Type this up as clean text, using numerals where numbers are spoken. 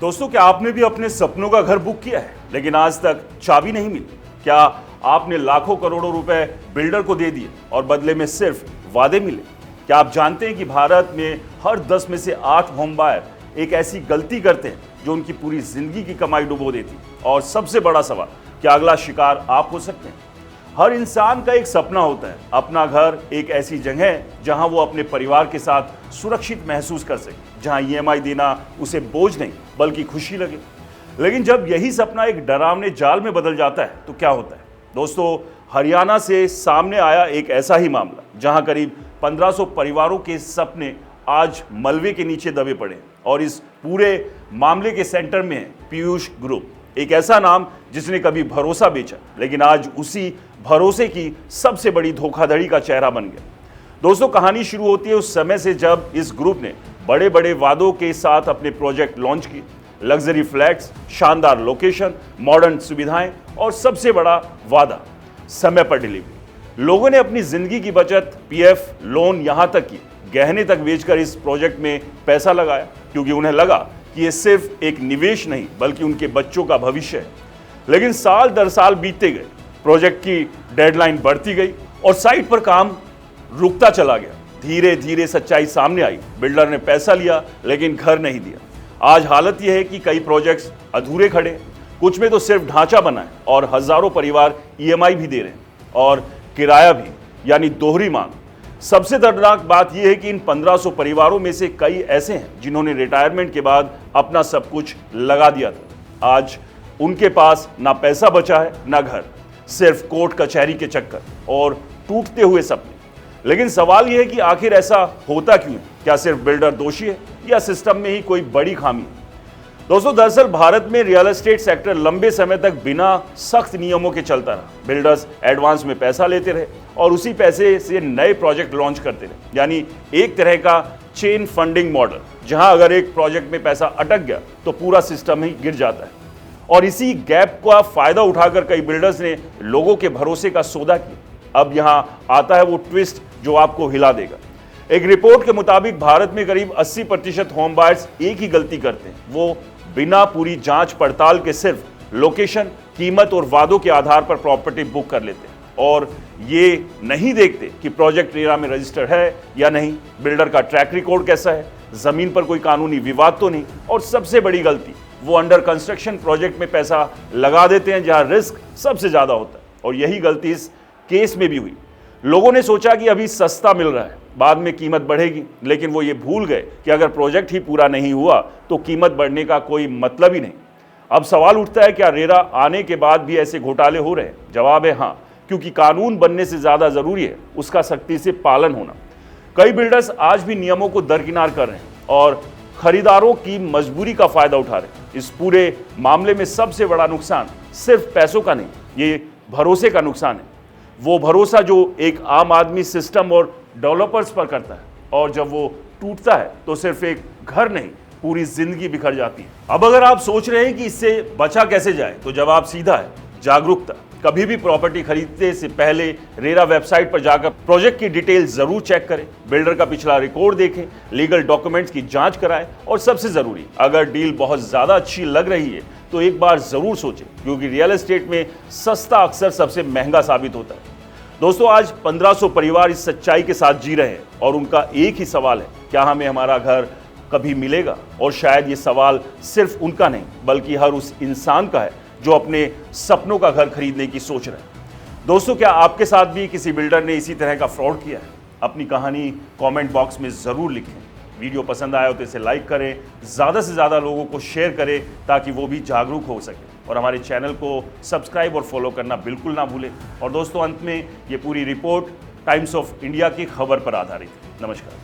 दोस्तों, क्या आपने भी अपने सपनों का घर बुक किया है लेकिन आज तक चाबी नहीं मिली? क्या आपने लाखों करोड़ों रुपए बिल्डर को दे दिए और बदले में सिर्फ वादे मिले? क्या आप जानते हैं कि भारत में हर 10 में से 8 होम बायर एक ऐसी गलती करते हैं जो उनकी पूरी जिंदगी की कमाई डुबो देती? और सबसे बड़ा सवाल, क्या अगला शिकार आप हो सकते हैं? हर इंसान का एक सपना होता है, अपना घर, एक ऐसी जगह जहां वो अपने परिवार के साथ सुरक्षित महसूस कर सके, जहां ईएमआई देना उसे बोझ नहीं बल्कि खुशी लगे। लेकिन जब यही सपना एक डरावने जाल में बदल जाता है तो क्या होता है? दोस्तों, हरियाणा से सामने आया एक ऐसा ही मामला जहां करीब 1500 परिवारों के सपने आज मलबे के नीचे दबे पड़े और इस पूरे मामले के सेंटर में है पीयूष ग्रुप, एक ऐसा नाम जिसने कभी भरोसा बेचा लेकिन आज उसी भरोसे की सबसे बड़ी धोखाधड़ी का चेहरा बन गया। दोस्तों, कहानी शुरू होती है उस समय से जब इस ग्रुप ने बड़े बड़े वादों के साथ अपने प्रोजेक्ट लॉन्च किए। लग्जरी फ्लैट्स, शानदार लोकेशन, मॉडर्न सुविधाएं और सबसे बड़ा वादा, समय पर डिलीवरी। लोगों ने अपनी जिंदगी की बचत, पीएफ, लोन, यहां तक कि गहने तक बेचकर इस प्रोजेक्ट में पैसा लगाया क्योंकि उन्हें लगा कि ये सिर्फ एक निवेश नहीं बल्कि उनके बच्चों का भविष्य है। लेकिन साल दर साल बीतते गए, प्रोजेक्ट की डेडलाइन बढ़ती गई और साइट पर काम रुकता चला गया। धीरे धीरे सच्चाई सामने आई, बिल्डर ने पैसा लिया लेकिन घर नहीं दिया। आज हालत यह है कि कई प्रोजेक्ट्स अधूरे खड़े हैं, कुछ में तो सिर्फ ढांचा बना है और हजारों परिवार ईएमआई भी दे रहे हैं और किराया भी, यानी दोहरी मांग। सबसे दर्दनाक बात यह है कि इन 1500 परिवारों में से कई ऐसे हैं जिन्होंने रिटायरमेंट के बाद अपना सब कुछ लगा दिया था। आज उनके पास ना पैसा बचा है ना घर, सिर्फ कोर्ट कचहरी के चक्कर और टूटते हुए सपने। लेकिन सवाल यह है कि आखिर ऐसा होता क्यों है? क्या सिर्फ बिल्डर दोषी है या सिस्टम में ही कोई बड़ी खामी है? दोस्तों, दरअसल भारत में रियल एस्टेट सेक्टर लंबे समय तक बिना सख्त नियमों के चलता रहा। बिल्डर्स एडवांस में पैसा लेते रहे और उसी पैसे से नए प्रोजेक्ट लॉन्च करते रहे, यानी एक तरह का चेन फंडिंग मॉडल, जहां अगर एक प्रोजेक्ट में पैसा अटक गया तो पूरा सिस्टम ही गिर जाता है। और इसी गैप का फायदा उठाकर कई बिल्डर्स ने लोगों के भरोसे का सौदा किया। अब यहां आता है वो ट्विस्ट जो आपको हिला देगा। एक रिपोर्ट के मुताबिक भारत में करीब 80% होम बायर्स एक ही गलती करते हैं, वो बिना पूरी जांच पड़ताल के सिर्फ लोकेशन, कीमत और वादों के आधार पर प्रॉपर्टी बुक कर लेते हैं और ये नहीं देखते कि प्रोजेक्ट रेरा में रजिस्टर्ड है या नहीं, बिल्डर का ट्रैक रिकॉर्ड कैसा है, जमीन पर कोई कानूनी विवाद तो नहीं, और सबसे बड़ी गलती, वो अंडर कंस्ट्रक्शन प्रोजेक्ट में पैसा लगा देते हैं जहां रिस्क सबसे ज्यादा होता है। और यही गलती इस केस में भी हुई। लोगों ने सोचा कि अभी सस्ता मिल रहा है, बाद में कीमत बढ़ेगी, लेकिन वो ये भूल गए कि अगर प्रोजेक्ट ही पूरा नहीं हुआ तो कीमत बढ़ने का कोई मतलब ही नहीं। अब सवाल उठता है, क्या रेरा आने के बाद भी ऐसे घोटाले हो रहे हैं? जवाब है हाँ, क्योंकि कानून बनने से ज्यादा जरूरी है उसका सख्ती से पालन होना। कई बिल्डर्स आज भी नियमों को दरकिनार कर रहे हैं और खरीदारों की मजबूरी का फायदा उठा रहे हैं। इस पूरे मामले में सबसे बड़ा नुकसान सिर्फ पैसों का नहीं, ये भरोसे का नुकसान है। वो भरोसा जो एक आम आदमी सिस्टम और डेवलपर्स पर करता है, और जब वो टूटता है तो सिर्फ एक घर नहीं, पूरी जिंदगी बिखर जाती है। अब अगर आप सोच रहे हैं कि इससे बचा कैसे जाए, तो जवाब सीधा है, जागरूकता। कभी भी प्रॉपर्टी खरीदने से पहले रेरा वेबसाइट पर जाकर प्रोजेक्ट की डिटेल जरूर चेक करें, बिल्डर का पिछला रिकॉर्ड देखें, लीगल डॉक्यूमेंट्स की जांच कराएं और सबसे जरूरी, अगर डील बहुत ज्यादा अच्छी लग रही है तो एक बार जरूर सोचें, क्योंकि रियल एस्टेट में सस्ता अक्सर सबसे महंगा साबित होता है। दोस्तों, आज 1500 परिवार इस सच्चाई के साथ जी रहे हैं और उनका एक ही सवाल है, क्या हमें हमारा घर कभी मिलेगा? और शायद ये सवाल सिर्फ उनका नहीं बल्कि हर उस इंसान का है जो अपने सपनों का घर खरीदने की सोच रहे हैं। दोस्तों, क्या आपके साथ भी किसी बिल्डर ने इसी तरह का फ्रॉड किया है? अपनी कहानी कमेंट बॉक्स में जरूर लिखें। वीडियो पसंद आया हो तो इसे लाइक करें, ज़्यादा से ज़्यादा लोगों को शेयर करें ताकि वो भी जागरूक हो सके, और हमारे चैनल को सब्सक्राइब और फॉलो करना बिल्कुल ना भूलें। और दोस्तों, अंत में ये पूरी रिपोर्ट टाइम्स ऑफ इंडिया की खबर पर आधारित है। नमस्कार।